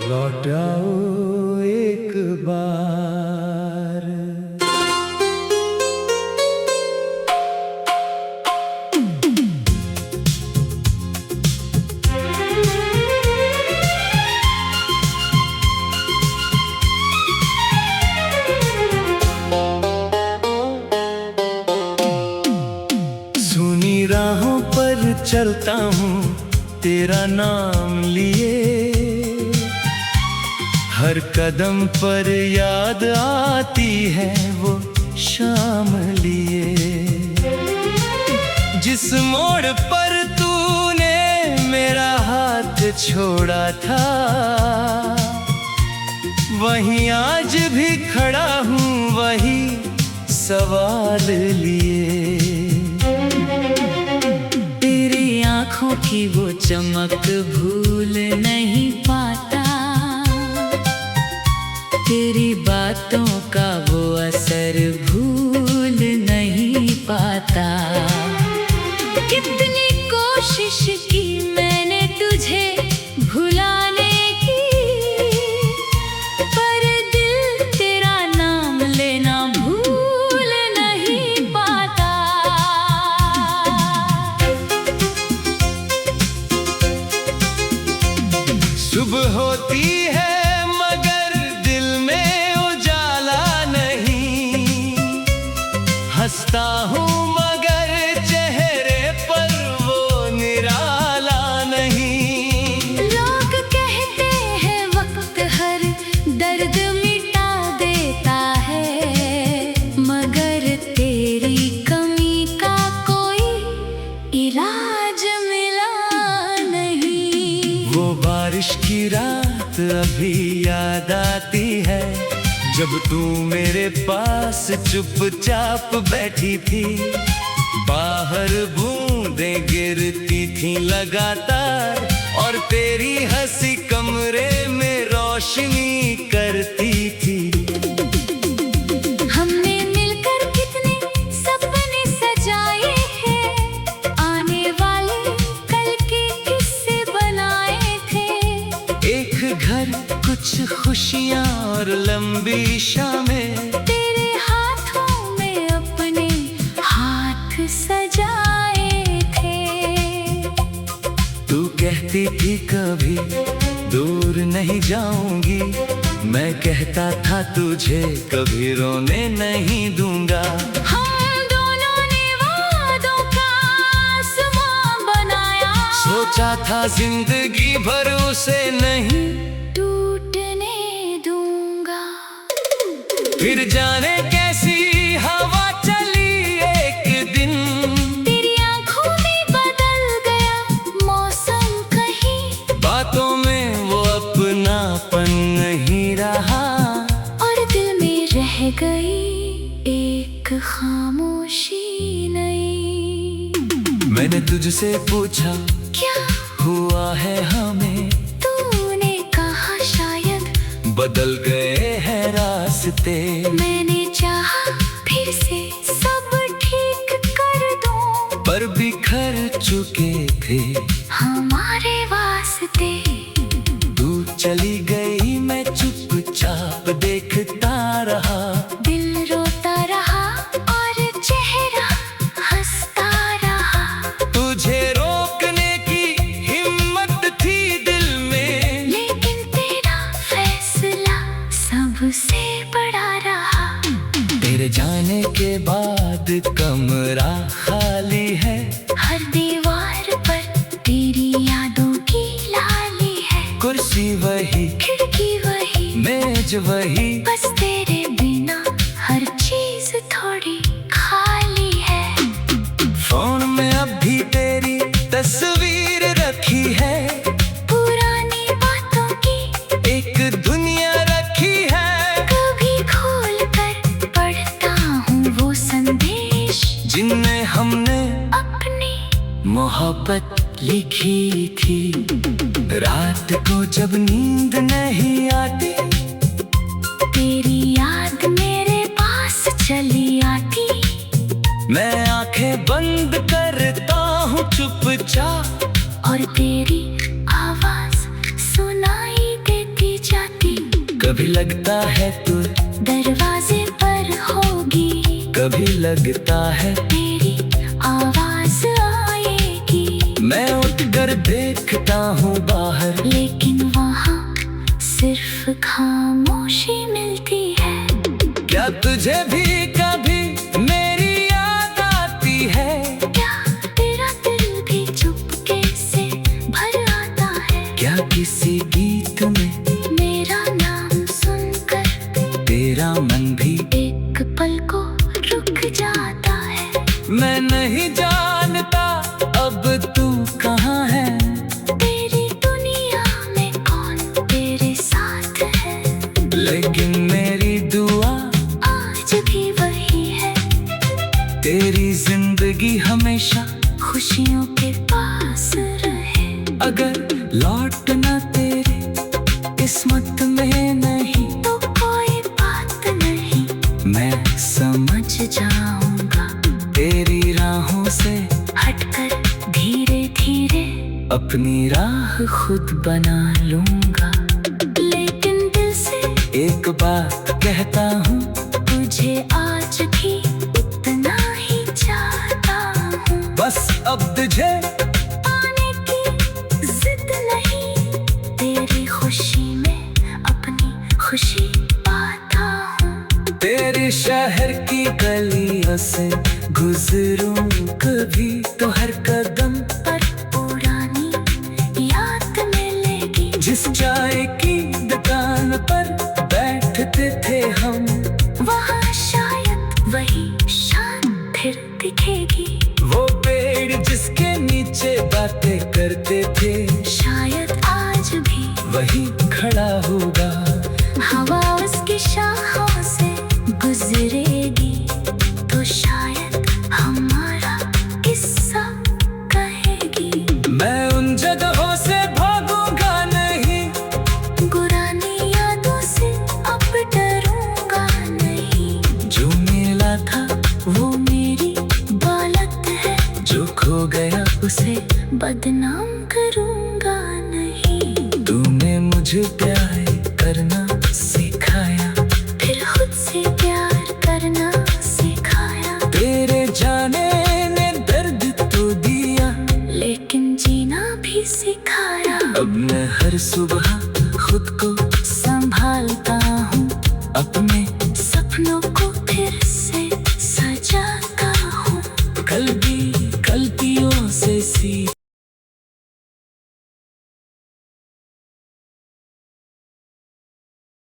लौट आओ एक बार। सुनी राहों पर चलता हूँ तेरा नाम लिए, हर कदम पर याद आती है वो शाम लिए। जिस मोड़ पर तूने मेरा हाथ छोड़ा था, वहीं आज भी खड़ा हूँ वही सवाल लिए। तेरी आँखों की वो चमक भूल नहीं पाता, तेरी बातों का वो असर भूल नहीं पाता। कितनी कोशिश की मैंने तुझे भुलाने की, पर दिल तेरा नाम लेना भूल नहीं पाता। सुबह होती है हंसता हूँ मगर चेहरे पर वो निराला नहीं। लोग कहते हैं वक्त हर दर्द मिटा देता है, मगर तेरी कमी का कोई इलाज मिला नहीं। वो बारिश की रात अभी याद आती है, जब तू मेरे पास चुपचाप बैठी थी। बाहर बूंदें गिरती थी लगातार, और तेरी हंसी कमरे में रोशनी करती थी। हमने मिलकर कितने सपने सजाए हैं, आने वाले कल के किस्से बनाए थे। एक घर, कुछ खुशियाँ और लंबी शामें, तेरे हाथों में अपने हाथ सजाए थे। तू कहती थी कभी दूर नहीं जाऊंगी, मैं कहता था तुझे कभी रोने नहीं दूंगा। हम दोनों ने वादों का आसमां बनाया, सोचा था जिंदगी भर उसे नहीं टूटने दूंगा। फिर जाने कैसी हवा चली एक दिन, तेरी आंखों में बदल गया मौसम कहीं, बातों में वो अपनापन नहीं रहा, और दिल में रह गई एक खामोशी नई। मैंने तुझसे पूछा क्या हुआ है हमें, तूने कहा शायद बदल गए हैं रास्ते। मैंने चाहा फिर से सब ठीक कर दूं, पर बिखर चुके थे हमारे वास्ते। तू चली गई, मैं चुपचाप देखता रहा। दिल रोता रहा और चेहरा हंसता रहा। तुझे रोकने की हिम्मत थी दिल में, लेकिन तेरा फैसला सबसे बड़ा रहा। तेरे जाने के बाद कमरा खाली है, हर दीवार पर तेरी यादों की लाली है। कुर्सी वही, खिड़की वही, मेज वही, बस तेरे बिना हर चीज थोड़ी खाली है। फोन में अब भी तेरी तस्वीर रखी है, पुरानी बातों की एक दुनिया रखी है। कभी खोल कर पढ़ता हूँ वो संदेश, जिनमें हमने अपनी मोहब्बत लिखी थी। रात को जब नींद नहीं आती, तेरी याद मेरे पास चली आती। मैं आंखें बंद करता हूँ चुपचाप, और तेरी आवाज सुनाई देती कभी लगता है तू दरवाजे पर होगी, कभी लगता है तेरी आवाज आएगी। मैं उठकर देखता हूँ बाहर, लेकिन वहाँ सिर्फ खामोशी मिलती है। क्या तुझे भी कभी मेरी याद आती है? क्या तेरा दिल भी चुपके से भर आता है? क्या किसी गीत में मेरा नाम सुनकर तेरा मन भी एक पल को रुक जाता है? मैं नहीं जानता अब तू कहाँ है, तेरी दुनिया में कौन तेरे साथ है? लेकिन मेरी दुआ आज भी वही है, तेरी जिंदगी हमेशा। खुशियों के पास रहे। अगर लौटना तेरे किस्मत में नहीं तो कोई बात नहीं, मैं समझ जाऊंगा। तेरी राहों से हटकर धीरे धीरे अपनी राह खुद बना लूंगा। लेकिन दिल से एक बात कहता हूँ, तुझे आज भी उतना ही चाहता हूँ। बस अब तुझे पाने की जिद नहीं, तेरी खुशी में अपनी खुशी पाता हूँ। तेरे शहर की गलियों से गुजरूं कभी तो हर कदम पर पुरानी याद मिलेगी। जिस चाय की दुकान पर बैठते थे हम, वहाँ शायद वही शान फिर दिखेगी। वो पेड़ जिसके नीचे बातें करते थे, शायद आज भी वही खड़ा होगा। हवा उसकी शाखों से गुजरेगी, तो शायद हमारा किस्सा कहेगी। मैं उन जगहों से भागूंगा नहीं, पुरानी यादों से अब डरूंगा नहीं। जो मिला था वो मेरी दौलत है, जो खो गया उसे बदनाम करूंगा नहीं। तूने मुझे प्यार करना सिखाया, फिर खुद से प्यार करना सिखाया। तेरे जाने ने दर्द तो दिया, लेकिन जीना भी सिखाया। अब मैं हर सुबह खुद को